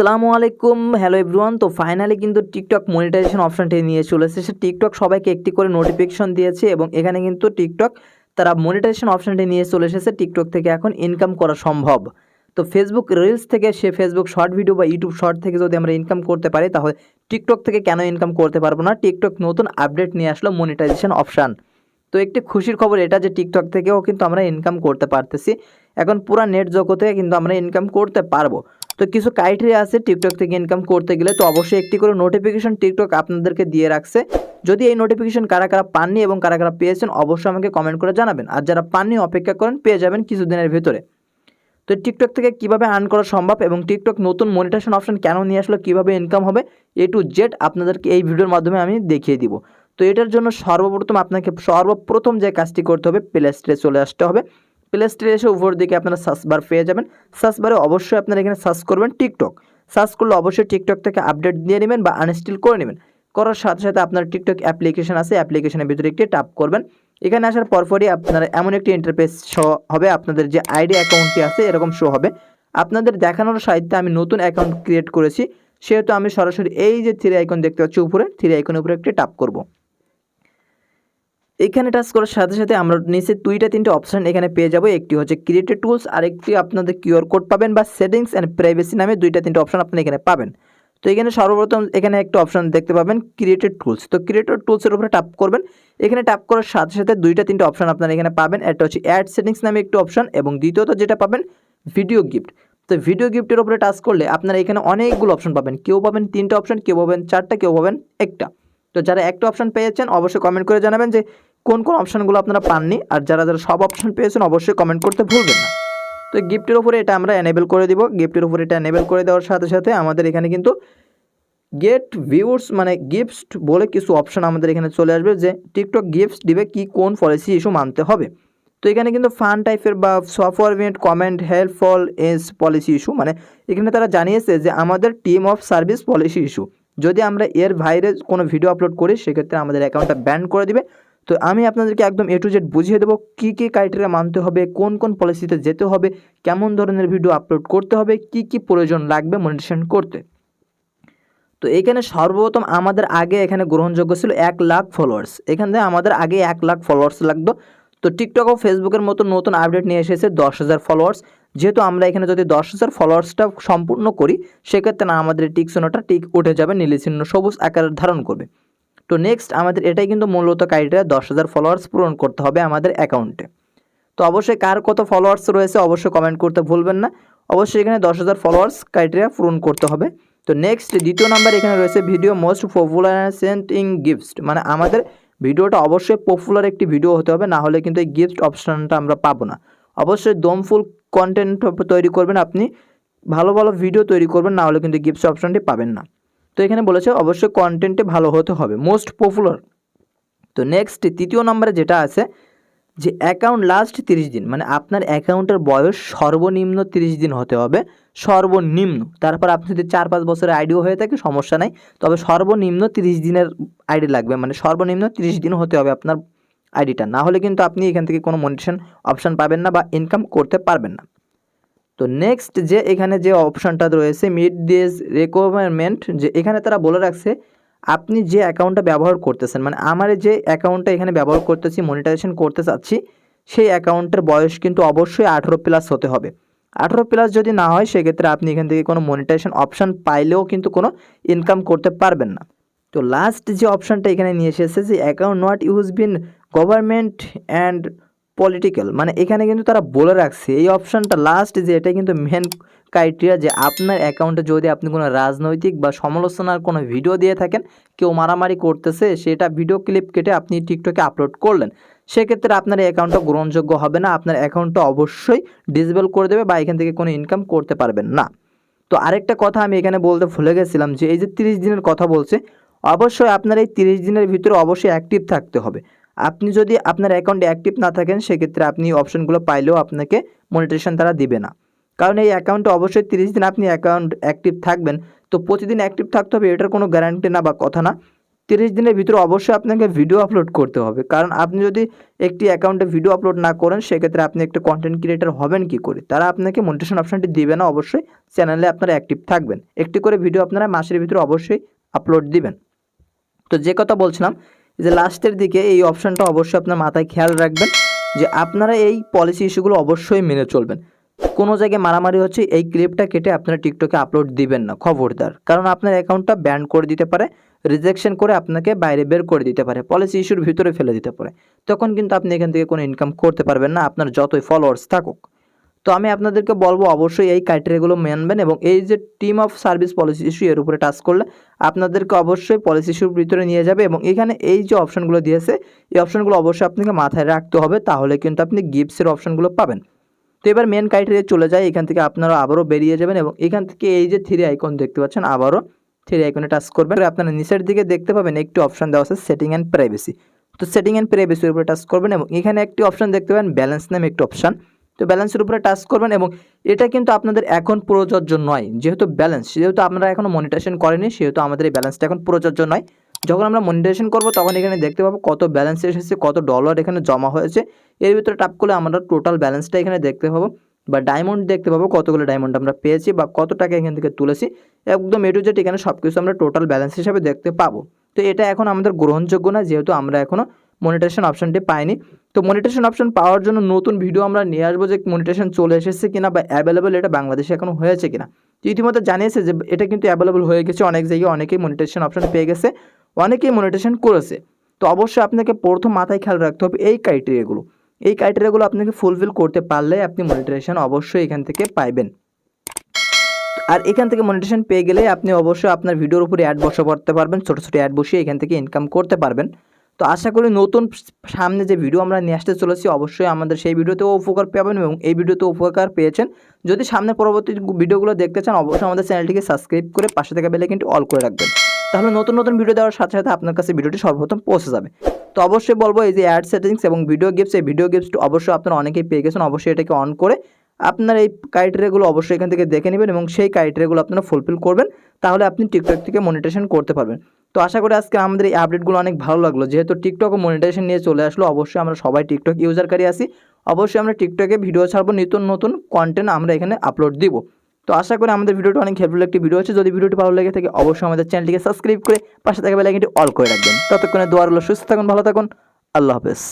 আসসালামু আলাইকুম, hello everyone. তো ফাইনালি কিন্তু টিকটক মনিটাইজেশন অপশনটি নিয়ে চলে এসেছে। টিকটক সবাইকে একটি করে নোটিফিকেশন দিয়েছে এবং এখানে কিন্তু টিকটক তারা মনিটাইজেশন অপশনটি নিয়ে চলে এসেছে। টিকটক থেকে এখন ইনকাম করা সম্ভব। তো ফেসবুক রিলস থেকে ফেসবুক শর্ট ভিডিও বা ইউটিউব শর্ট থেকে যদি আমরা ইনকাম করতে পারি, তাহলে টিকটক থেকে কেন ইনকাম করতে পারবো না? টিকটক নতুন আপডেট নিয়ে আসলো মনিটাইজেশন অপশান। তো একটি খুশির খবর এটা যে টিকটক থেকেও কিন্তু আমরা ইনকাম করতে পারতেছি। এখন পুরা নেট জগতে কিন্তু আমরা ইনকাম করতে পারবো। তো কিছু ক্রাইটেরিয়া আছে টিকটক থেকে ইনকাম করতে গেলে। তো অবশ্যই একটি করে নোটিফিকেশন টিকটক আপনাদেরকে দিয়ে রাখছে। যদি এই নোটিফিকেশন কারা কারা পাননি এবং কারা কারা পেয়েছেন অবশ্যই আমাকে কমেন্ট করে জানাবেন। আর যারা পাননি অপেক্ষা করেন, পেয়ে যাবেন কিছুদিনের ভিতরে। তো টিকটক থেকে কিভাবে আর্ন করা সম্ভব এবং টিকটক নতুন মনিটাইজেশন অপশন কেন নিয়ে আসলো, কীভাবে ইনকাম হবে, A to Z আপনাদেরকে এই ভিডিওর মাধ্যমে আমি দেখিয়ে দিব। তো এটার জন্য সর্বপ্রথম যে কাজটি করতে হবে, প্লে স্টোরে চলে আসতে হবে। প্লে স্টোরে এসে উপর দিকে আপনারা সার্চ বার পেয়ে যাবেন। সার্চ বারে অবশ্যই আপনারা এখানে সার্চ করবেন টিকটক। সার্চ করলে অবশ্যই টিকটক থেকে আপডেট দিয়ে নেবেন বা আনইনস্টল করে নেবেন। করার সাথে সাথে আপনার টিকটক অ্যাপ্লিকেশন আছে, অ্যাপ্লিকেশনের ভিতরে একটি ট্যাপ করবেন। এখানে আসার পরপরই আপনারা এমন একটি ইন্টারফেস শো হবে। আপনাদের যে আইডি অ্যাকাউন্টটি আছে এরকম শো হবে। আপনাদের দেখানোর সাইডে আমি নতুন অ্যাকাউন্ট ক্রিয়েট করেছি, সেহেতু আমি সরাসরি এই যে থ্রি আইকন দেখতে পাচ্ছি উপরে, থ্রি আইকনের উপরে একটি ট্যাপ করব। এখানে টাচ করার সাথে সাথে আমরা নিচে তিনটে অপশন এখানে পেয়ে যাব। একটি হচ্ছে ক্রিয়েটেড টুলস, আরেকটি আপনাদের কিউআর কোড পাবেন বা সেটিংস অ্যান্ড প্রাইভেসি নামে তিনটে অপশন আপনি এখানে পাবেন। তো এখানে সর্বপ্রথম এখানে একটা অপশন দেখতে পাবেন ক্রিয়েটেড টুলস। তো ক্রিয়েটেড টুলসের উপরে ট্যাপ করবেন। এখানে ট্যাপ করার সাথে সাথে তিনটে অপশন আপনারা এখানে পাবেন। একটা হচ্ছে অ্যাড সেটিংস নামে একটি অপশন এবং দ্বিতীয়ত যেটা পাবেন ভিডিও গিফট। তো ভিডিও গিফটের উপরে টাচ করলে আপনারা এখানে অনেকগুলো অপশন পাবেন। কেউ পাবেন 3টে অপশন, কেউ পাবেন 4টা, কেউ পাবেন একটা। তো যারা একটা অপশন পেয়েছেন অবশ্যই কমেন্ট করে জানাবেন যে কোন কোন অপশনগুলো আপনারা পাননি। আর যারা যারা সব অপশন পেয়েছেন অবশ্যই কমেন্ট করতে ভুলবেন না। তো গিফটের উপরে এটা আমরা এনেবল করে দিব। গিফটের উপরে এটা এনেবল করে দেওয়ার সাথে সাথে আমাদের এখানে কিন্তু গেট ভিউয়ার্স মানে গিফটস বলে কিছু অপশন আমাদের এখানে চলে আসবে, যে টিকটক গিফটস দিবে কি কোন পলিসি ইস্যু মানতে হবে। তো এখানে কিন্তু ফান টাইপের বা software event comment helpful as policy issue, মানে এখানে তারা জানিয়েছে যে আমাদের team of service policy issue, যদি আমরা এর বাইরে কোনো ভিডিও আপলোড করি সেক্ষেত্রে আমাদের অ্যাকাউন্টটা ব্যান করে দিবে। তো আমি আপনাদেরকে একদম A to Z বুঝিয়ে দেবো কী কী ক্রাইটেরিয়া মানতে হবে, কোন কোন পলিসিতে যেতে হবে, কেমন ধরনের ভিডিও আপলোড করতে হবে, কি কি প্রয়োজন লাগবে মনিটাইজেশন করতে। তো এখানে সর্বপ্রথম আমাদের আগে এখানে গ্রহণযোগ্য ছিল 1 লাখ ফলোয়ার্স। এখানে আমাদের আগে 1 লাখ ফলোয়ার্স লাগতো। তো টিকটক ও ফেসবুকের মতো নতুন আপডেট নিয়ে এসেছে 10,000 ফলোয়ার্স। যেহেতু আমরা এখানে যদি 10,000 ফলোয়ার্সটা সম্পূর্ণ করি সেক্ষেত্রে না আমাদের টিক চিহ্নটা টিক উঠে যাবে, নীল চিহ্ন সবুজ আকার ধারণ করবে। তো নেক্সট আমাদের এটাই কিন্তু মূলত ক্রাইটেরিয়া, 10,000 ফলোয়ার্স পূরণ করতে হবে আমাদের অ্যাকাউন্টে। তো অবশ্যই কার কত ফলোয়ার্স রয়েছে অবশ্যই কমেন্ট করতে ভুলবেন না। অবশ্যই এখানে 10,000 ফলোয়ার্স ক্রাইটেরিয়া পূরণ করতে হবে। তো নেক্সট দ্বিতীয় নাম্বার এখানে রয়েছে video most popular sending gifts, মানে আমাদের ভিডিওটা অবশ্যই পপুলার একটি ভিডিও হতে হবে, না হলে কিন্তু এই গিফট অপশানটা আমরা পাবো না। অবশ্যই দমফুল কন্টেন্ট তৈরি করবেন, আপনি ভালো ভালো ভিডিও তৈরি করবেন, না হলে কিন্তু গিফট অপশানটি পাবেন না। তো এখানে বলেছে অবশ্যই কন্টেন্টে ভালো হতে হবে, মোস্ট পপুলার। তো নেক্সট তৃতীয় নম্বরে যেটা আছে যে অ্যাকাউন্ট লাস্ট 30 দিন, মানে আপনার অ্যাকাউন্টের বয়স সর্বনিম্ন 30 দিন হতে হবে, সর্বনিম্ন। তারপর আপনি যদি 4-5 বছরের আইডিও হয়ে থাকে সমস্যা নাই, তবে সর্বনিম্ন 30 দিনের আইডি লাগবে, মানে সর্বনিম্ন 30 দিন হতে হবে আপনার আইডিটা, না হলে কিন্তু আপনি এখান থেকে কোনো মনিটাইজেশন অপশান পাবেন না বা ইনকাম করতে পারবেন না। তো নেক্সট যে এখানে যে অপশানটা রয়েছে মিড দিস রিকোয়ারমেন্ট, যে এখানে তারা বলে রাখছে আপনি যে অ্যাকাউন্টটা ব্যবহার করতেছেন, মানে আমার যে অ্যাকাউন্টটা এখানে ব্যবহার করতেছি মনিটাইজেশন করতে চাচ্ছি, সেই অ্যাকাউন্টের বয়স কিন্তু অবশ্যই 18+ হতে হবে। 18+ যদি না হয় সেক্ষেত্রে আপনি এখান থেকে কোনো মনিটাইজেশন অপশান পাইলেও কিন্তু কোনো ইনকাম করতে পারবেন না। তো লাস্ট যে অপশানটা এখানে নিয়ে এসেছে যে account not use been government and political, মানে এখানে কিন্তু তারা বলে রাখছে এই অপশানটা লাস্ট যে এটা কিন্তু মেন ক্রাইটেরিয়া, যে আপনার অ্যাকাউন্টে যদি আপনি কোনো রাজনৈতিক বা সমালোচনার কোনো ভিডিও দিয়ে থাকেন, কেউ মারামারি করতেছে সেটা ভিডিও ক্লিপ কেটে আপনি টিকটকে আপলোড করলেন, সেক্ষেত্রে আপনার এই অ্যাকাউন্টটা গ্রহণযোগ্য হবে না, আপনার অ্যাকাউন্টটা অবশ্যই ডিসেবল করে দেবে বা এখান থেকে কোনো ইনকাম করতে পারবেন না। তো আরেকটা কথা আমি এখানে বলতে ভুলে গেছিলাম, যে এই যে 30 দিনের কথা বলছে, অবশ্যই আপনার এই 30 দিনের ভিতরে অবশ্যই অ্যাক্টিভ থাকতে হবে। আপনি যদি আপনার অ্যাকাউন্টে অ্যাক্টিভ না থাকেন সেক্ষেত্রে আপনি অপশনগুলো পাইলেও আপনাকে মনিটাইজেশন তারা দিবে না, কারণ এই অ্যাকাউন্টে অবশ্যই 30 দিন আপনি অ্যাকাউন্ট অ্যাক্টিভ থাকবেন। তো প্রতিদিন অ্যাক্টিভ থাকতে হবে এটার কোনো গ্যারান্টি না বা কথা না, 30 দিনের ভিতরে অবশ্যই আপনাকে ভিডিও আপলোড করতে হবে, কারণ আপনি যদি একটি অ্যাকাউন্টে ভিডিও আপলোড না করেন সেক্ষেত্রে আপনি একটা কন্টেন্ট ক্রিয়েটর হবেন কি করে। তারা আপনাকে মনিটাইজেশন অপশনটি দিবে না। অবশ্যই চ্যানেলে আপনারা অ্যাক্টিভ থাকবেন, একটি করে ভিডিও আপনারা মাসের ভিতরে অবশ্যই আপলোড দিবেন। তো যে কথা বলছিলাম যে লাস্টের দিকে এই অপশনটা অবশ্যই আপনার মাথায় খেয়াল রাখবেন যে আপনারা এই পলিসি ইস্যুগুলো অবশ্যই মেনে চলবেন। কোনো জায়গায় মারামারি হচ্ছে এই ক্লিপটা কেটে আপনারা টিকটকে আপলোড দিবেন না, খবরদার, কারণ আপনার অ্যাকাউন্টটা ব্যান করে দিতে পারে, রিজেকশন করে আপনাকে বাইরে বের করে দিতে পারে, পলিসি ইস্যুর ভিতরে ফেলে দিতে পারে। তখন কিন্তু আপনি এখান থেকে কোনো ইনকাম করতে পারবেন না, আপনার যতই ফলোয়ার্স থাকুক। তো আমি আপনাদেরকে বলবো অবশ্যই এই ক্রাইটেরিয়াগুলো মানবেন এবং এই যে team of service policy issue এর উপরে টাচ করলে আপনাদেরকে অবশ্যই পলিসি ইস্যুর ভিতরে নিয়ে যাবে এবং এখানে এই যে অপশনগুলো দিয়েছে এই অপশনগুলো অবশ্যই আপনাকে মাথায় রাখতে হবে, তাহলে কিন্তু আপনি গিফটসের অপশনগুলো পাবেন। তো এবার মেন ক্রাইটেরিয়া চলে যায়, এখান থেকে আপনারা আবারও বেরিয়ে যাবেন এবং এখান থেকে এই যে 3 আইকন দেখতে পাচ্ছেন আবারও 3 আইকনে টাচ করবেন। আপনারা নিচের দিকে দেখতে পাবেন একটি অপশন দেওয়া আছে সেটিং অ্যান্ড প্রাইভেসি। তো সেটিং অ্যান্ড প্রাইভেসির উপরে টাচ করবেন এবং এখানে একটি অপশন দেখতে পাবেন ব্যালেন্স নামে একটি অপশন। তো ব্যালেন্সের উপরে টাচ করবেন এবং এটা কিন্তু আপনাদের এখন প্রযোজ্য নয়, যেহেতু আপনারা এখনো মনিটাইজেশন করেনি সেহেতু আমাদের এই ব্যালেন্সটা এখন প্রযোজ্য নয়। যখন আমরা মনিটাইজেশন করব তখন এখানে দেখতে পাবো কত ব্যালেন্স এসেছে, কত ডলার এখানে জমা হয়েছে। এর ভিতরে টাপ করলে আমরা টোটাল ব্যালেন্সটা এখানে দেখতে পাবো বা ডায়মন্ড দেখতে পাবো, কতগুলো ডায়মন্ড আমরা পেয়েছি বা কত টাকা এখান থেকে তুলেছি, একদম এ টু জেড এখানে সব কিছু আমরা টোটাল ব্যালেন্স হিসাবে দেখতে পাবো। তো এটা এখন আমাদের গ্রহণযোগ্য না, যেহেতু আমরা এখনও মনিটাইজেশন অপশনটি পাইনি। তো মনিটাইজেশন অপশন পাওয়ার জন্য নতুন ভিডিও আমরা নিয়ে আসবো যে মনিটাইজেশন চলে এসেছে কিনা বা অ্যাভেলেবল এটা বাংলাদেশে এখনো হয়েছে কিনা। তো ইতিমধ্যে জানিয়েছে যে এটা কিন্তু অ্যাভেলেবল হয়ে গেছে, অনেক জায়গায় অনেকেই মনিটাইজেশন অপশন পেয়ে গেছে, অনেকেই মনিটাইজেশন করেছে। তো অবশ্যই আপনাকে প্রথম মাথায় খেয়াল রাখতে হবে এই ক্রাইটেরিয়াগুলো আপনাকে ফুলফিল করতে পারলে আপনি মনিটাইজেশন অবশ্যই এখান থেকে পাইবেন। আর এখান থেকে মনিটাইজেশন পেয়ে গেলে আপনি অবশ্যই আপনার ভিডিওর উপরে অ্যাড বসাতে পারবেন, ছোটো ছোটো অ্যাড বসিয়ে এখান থেকে ইনকাম করতে পারবেন। তো আশা করি নতুন সামনে যে ভিডিও আমরা নিয়ে আসতে চলেছি অবশ্যই আমাদের সেই ভিডিওতেও উপকার পাবেন এবং এই ভিডিওতেও উপকার পেয়েছেন। যদি সামনে পরবর্তী ভিডিওগুলো দেখতে চান অবশ্যই আমাদের চ্যানেলটিকে সাবস্ক্রাইব করে পাশে থাকা বেল আইকনটি অল করে রাখবেন, তাহলে নতুন নতুন ভিডিও দেওয়ার সাথে সাথে আপনার কাছে ভিডিওটি সর্বপ্রথম পৌঁছে যাবে। তো অবশ্যই বলবো এই যে অ্যাড সেটিংস এবং ভিডিও গিফটস, এই ভিডিও গিফটস অবশ্যই আপনারা অনেকেই পেয়ে গেছেন, অবশ্যই এটাকে অন করে আপনার এই ক্রাইটেরিয়াগুলো অবশ্যই এখান থেকে দেখে নেবেন এবং সেই ক্রাইটেরিয়াগুলো আপনারা ফুলফিল করবেন, তাহলে আপনি টিকটক থেকে মনিটাইজেশন করতে পারবেন। তো আশা করি আজকে আমাদের এই আপডেটগুলো অনেক ভালো লাগলো, যেহেতু টিকটক ও মনিটাইজেশন নিয়ে চলে আসলো। অবশ্যই আমরা সবাই টিকটক ইউজারকারী আছি, অবশ্যই আমরা টিকটকে ভিডিও ছাড়বো, নতুন নতুন কন্টেন্ট আমরা এখানে আপলোড দিব। তো আশা করি আমাদের ভিডিওটা অনেক হেল্পফুল একটি ভিডিও হচ্ছে। যদি ভিডিওটি ভালো লেগে থাকে অবশ্যই আমাদের চ্যানেলটিকে সাবস্ক্রাইব করে পাশে থাকা বেল আইকনটি অল করে রাখবেন। ততক্ষণে দোয়া রইল, সুস্থ থাকুন, ভালো থাকুন, আল্লাহ হাফেজ।